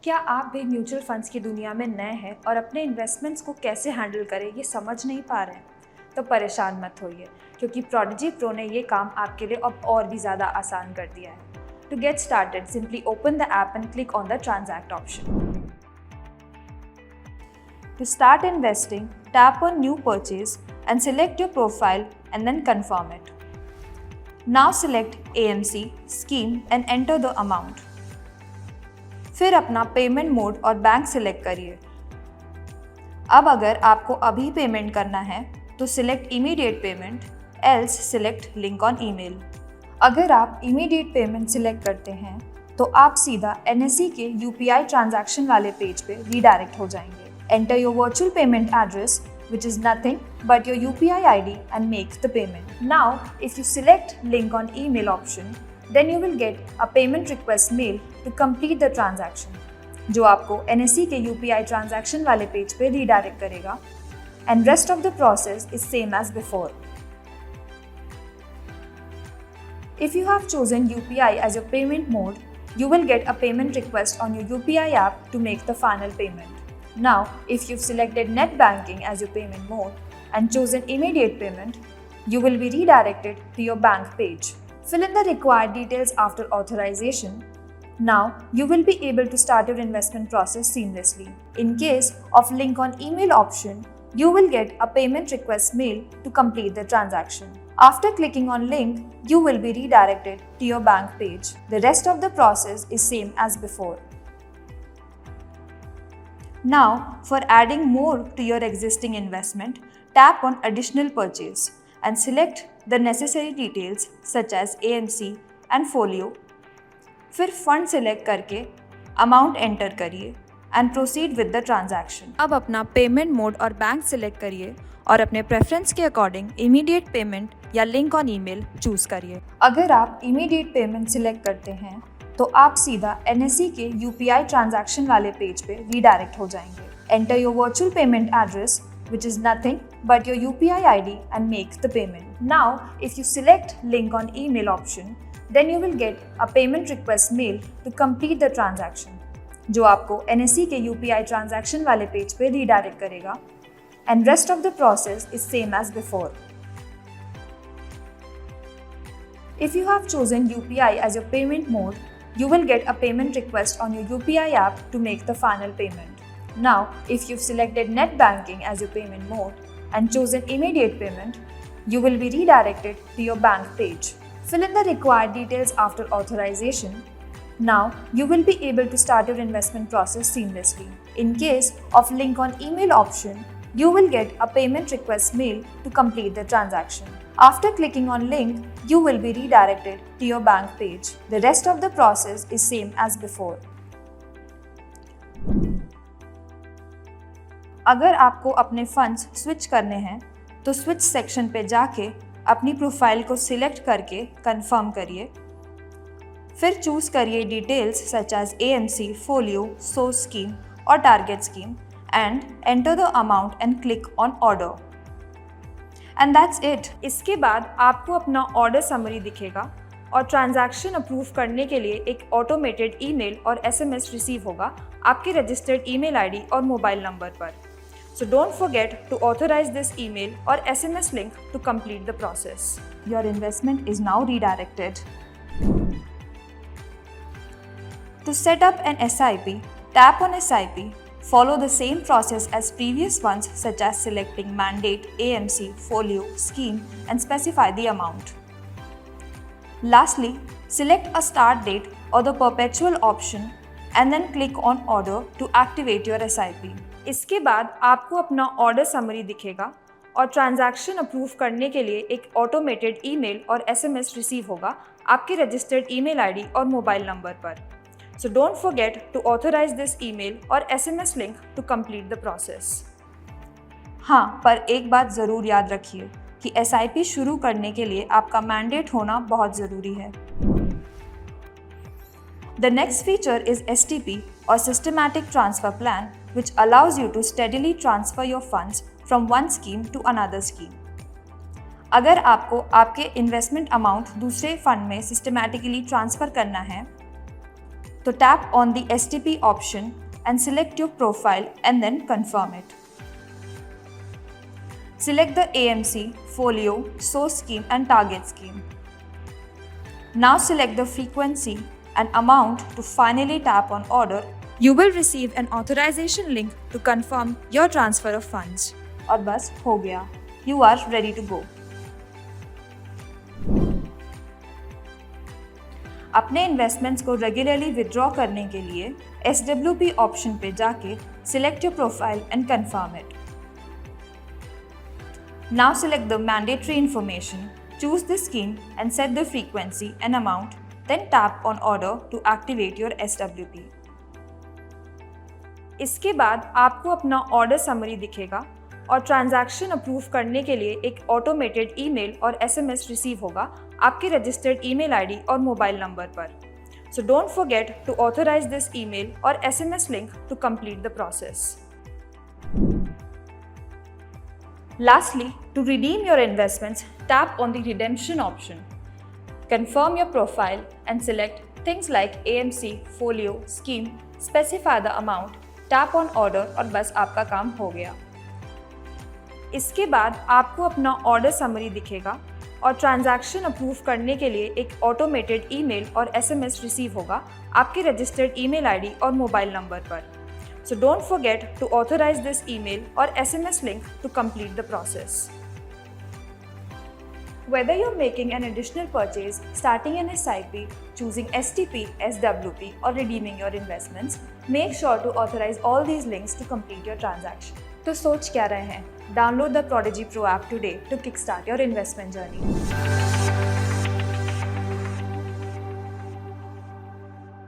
क्या आप भी म्यूचुअल फंड्स की दुनिया में नए हैं और अपने इन्वेस्टमेंट्स को कैसे हैंडल करें ये समझ नहीं पा रहे हैं? तो परेशान मत होइए, क्योंकि प्रोडिजी प्रो ने ये काम आपके लिए अब और भी ज़्यादा आसान कर दिया है। To get started, simply open the app and click on the transact option. To start investing, tap on New Purchase and select your profile and then confirm it. Now select AMC scheme and enter the amount. फिर अपना payment mode और bank select करिए. अब अगर आपको अभी payment करना है तो select immediate payment, else select link on email. अगर आप इमीडिएट पेमेंट सिलेक्ट करते हैं तो आप सीधा NSE के UPI ट्रांजैक्शन वाले पेज पे रीडायरेक्ट हो जाएंगे. Enter your virtual payment address, which is nothing but your UPI ID, and make the payment. Now, if you select link on email option, then you will get a payment request mail to complete the transaction, जो आपको NSE के UPI transaction वाले page पे redirect करेगा. And rest of the process is same as before. If you have chosen UPI as your payment mode, you will get a payment request on your UPI app to make the final payment. Now, if you've selected net banking as your payment mode and chosen immediate payment, you will be redirected to your bank page. Fill in the required details after authorization. Now, you will be able to start your investment process seamlessly. In case of link on email option, you will get a payment request mail to complete the transaction. After clicking on link, you will be redirected to your bank page. The rest of the process is same as before. Now, for adding more to your existing investment, tap on Additional Purchase and select the necessary details such as AMC and Folio. फिर fund select करके amount enter करिए and proceed with the transaction. अब अपना payment mode और bank select करिए और अपने preference के अकॉर्डिंग इमीडिएट पेमेंट या लिंक ऑन ईमेल चूज करिए. अगर आप इमीडिएट पेमेंट सिलेक्ट करते हैं तो आप सीधा NSE के UPI ट्रांजैक्शन वाले पेज पे रीडायरेक्ट हो जाएंगे. Enter your virtual payment address, which is nothing but your UPI ID, and make the payment. Now, if you select link on email option, then you will get a payment request mail to complete the transaction, जो आपको NSE के UPI transaction वाले page पे redirect करेगा. And rest of the process is same as before. If you have chosen UPI as your payment mode, you will get a payment request on your UPI app to make the final payment. Now, if you've selected net banking as your payment mode and chosen immediate payment, you will be redirected to your bank page. Fill in the required details after authorization. Now, you will be able to start your investment process seamlessly. In case of link on email option, you will get a payment request mail to complete the transaction. After clicking on link, you will be redirected to your bank page. The rest of the process is same as before. अगर आपको अपने funds switch करने हैं तो switch section पे जाके अपनी profile को सिलेक्ट करके कंफर्म करिए. फिर चूज करिए details such as AMC, folio, source scheme और target scheme and enter the amount and click on order. And that's it. इसके बाद आपको अपना ऑर्डर समरी दिखेगा और ट्रांजैक्शन अप्रूव करने के लिए एक ऑटोमेटेड ईमेल और SMS रिसीव होगा आपके रजिस्टर्ड ईमेल आईडी और मोबाइल नंबर पर. So don't forget to authorize this email or SMS link to complete the process. Your investment is now redirected. To set up an SIP, tap on SIP. Follow the same process as previous ones such as selecting mandate, AMC, folio, scheme and specify the amount. Lastly, select a start date or the perpetual option and then click on order to activate your SIP. इसके बाद आपको अपना order summary दिखेगा और transaction approve करने के लिए एक ऑटोमेटेड ईमेल और SMS रिसीव होगा आपके रजिस्टर्ड ईमेल आईडी और मोबाइल नंबर पर. So don't forget to authorize this email or SMS link to complete the process. हाँ, पर एक बात ज़रूर याद रखिए कि SIP शुरू करने के लिए आपका मैंडेट होना बहुत ज़रूरी है. The next feature is STP or Systematic Transfer Plan, which allows you to steadily transfer your funds from one scheme to another scheme. अगर आपको आपके इन्वेस्टमेंट अमाउंट दूसरे फंड में सिस्टमैटिकली ट्रांसफ़र करना है So tap on the STP option and select your profile and then confirm it. Select the AMC, folio, source scheme and target scheme. Now select the frequency and amount to finally tap on order. You will receive an authorization link to confirm your transfer of funds. और बस हो गया. You are ready to go. अपने investments को regularly withdraw करने के लिए SWP option पे जाके select your profile and confirm it. Now select the mandatory information, choose the scheme and set the frequency and amount, then tap on order to activate your SWP. इसके बाद आपको अपना order summary दिखेगा और transaction approve करने के लिए एक ऑटोमेटेड ईमेल और SMS रिसीव होगा आपके रजिस्टर्ड ईमेल आईडी और मोबाइल नंबर पर. So don't forget to authorize this email or SMS link to complete the process. Lastly, to redeem your investments, tap on the redemption option. Confirm your profile and select things like AMC, folio, scheme, specify the amount, tap on order और बस आपका काम हो गया. इसके बाद आपको अपना ऑर्डर समरी दिखेगा और ट्रांजैक्शन अप्रूव करने के लिए एक ऑटोमेटेड ईमेल और SMS रिसीव होगा आपके रजिस्टर्ड ईमेल आईडी और मोबाइल नंबर पर. So don't forget to authorize this email or SMS link to complete the process. Whether you're making an additional purchase, starting an SIP, choosing STP, SWP or redeeming your investments, make sure to authorize all these links to complete your transaction. तो सोच क्या रहे हैं? Download the Prodigy Pro app today to kickstart your investment journey.